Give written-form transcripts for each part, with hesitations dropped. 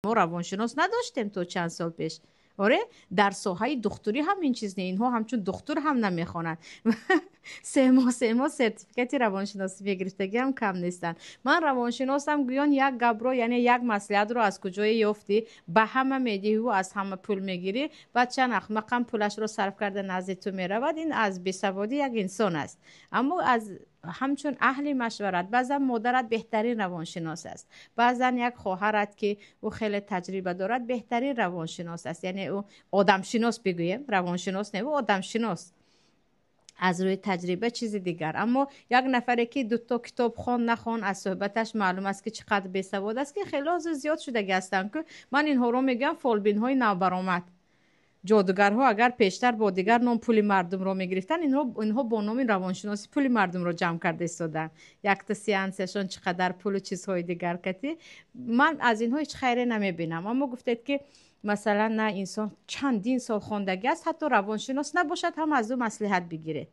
ما روانشناس نداشتیم تو چند سال پیش. آره در ساحه دکتری هم این چیز نه، اینها همچون دکتر هم نمیخوانند. 3 ماه سرتیفیکت روانشناسی بگرفتگی هم کم نیستن. من روانشناسم گویان یک گبرو یعنی یک مصلحت رو از کجای یافتی به همه میدی و از همه پول میگیری و چند احمقم پولش رو صرف کرده نزد تو میرود. این از بیسوادی یک انسان است. اما از همچون اهل مشورت بعضا مادرت بهترین روانشناس است، بعضا یک خواهرت که او خیلی تجربه دارد بهترین روانشناس است. یعنی او آدم شناس بگویم، روانشناس نه، او آدم شناس از روی تجربه چیز دیگر. اما یک نفری که دو تا کتاب خوان نخوان از صحبتش معلوم است که چقدر بیسواد است، که خیلی زیاد شده هستند. که من اینها رو میگم فالبین های نوبرآمد. جادوگرها اگر پیشتر با دیگر نام پول مردم رو میگرفتن، اینها با نام روانشناسی پول مردم رو جمع کرده ایستادن. یک تا سیانسشون چقدر پول و چیزهای دیگر کتی. من از اینها هیچ خیری نمیبینم. اما گفتید که مثلا نه انسان چندین سال خواندگی است حتی روانشناس نباشد هم از او مصلحت بگیره،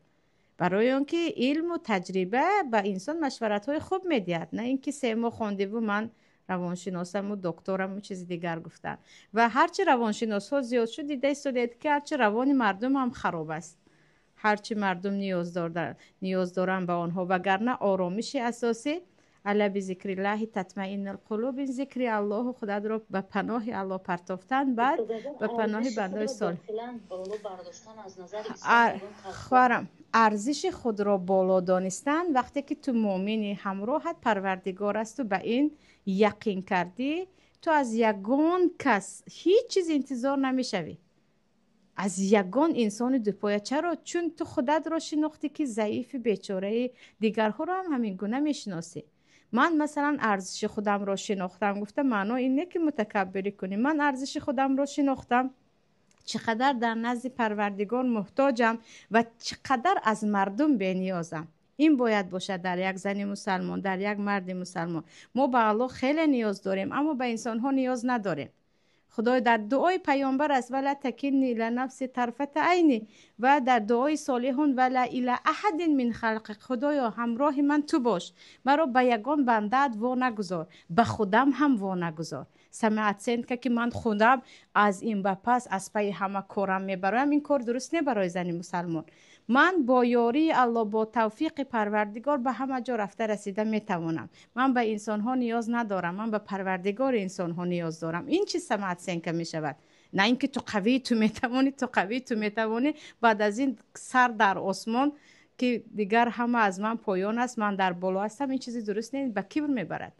برای آنکه علم و تجربه به انسان مشورت های خوب میدهد، نه اینکه 3 ماه خوانده و من روانشناسم و دکترم و چیز دیگر گفتن. و هرچی روانشناس ها زیاد شد دیده استودید که هرچی روان مردم هم خراب است، هرچی مردم نیاز دارن به آنها، وگرنه آرامش اساسی الا بذکر الله تطمئن القلوب، این ذکر الله خدا رو به پناه الله پرتافتن، بعد به پناه بنده صالح. خورم ارزش خود را بالا دانستن وقتی که تو مؤمنی همراهت پروردگار است و به این یقین کردی، تو از یگان کس هیچ چیز انتظار نمیشوی، از یگان انسان دوپایه. چرا؟ چون تو خودت را شناختی که ضعیف بیچاره، دیگرها را هم همین گونه میشناسی. من مثلا ارزش خودم را شناختم، گفتم معنا اینه که متکبری کنی. من ارزش خودم را شناختم چقدر در نزد پروردگار محتاجم و چقدر از مردم بی‌نیازم. این باید باشه در یک زن مسلمان، در یک مرد مسلمان. ما به الله خیلی نیاز داریم اما به انسان ها نیاز نداریم. خدای در دعای پیامبر است ولا تکلنی لنفس طرفت عینی، و در دعای صالحون ولا الی احد من خلقک، خدایا همراه من تو باش، مرا به یگان بندت وا نگذار، به خودم هم وا نگذار. سمعت سند که من خودم از این به پس از پی همه کارم میبرایم، این کار درست نه برای زن مسلمان. من با یاری الله، با توفیق پروردگار به همه جا رفته رسیده میتوانم. من به انسان ها نیاز ندارم، من به پروردگار انسان ها نیاز دارم. این چی سمعت سند که میشود؟ نه اینکه تو قوی، تو میتوانی، تو قوی، تو میتوانی، بعد از این سر در آسمان که دیگر همه از من پایان است، من در بالا هستم. این چیزی درست نیست، به کبر میبرد.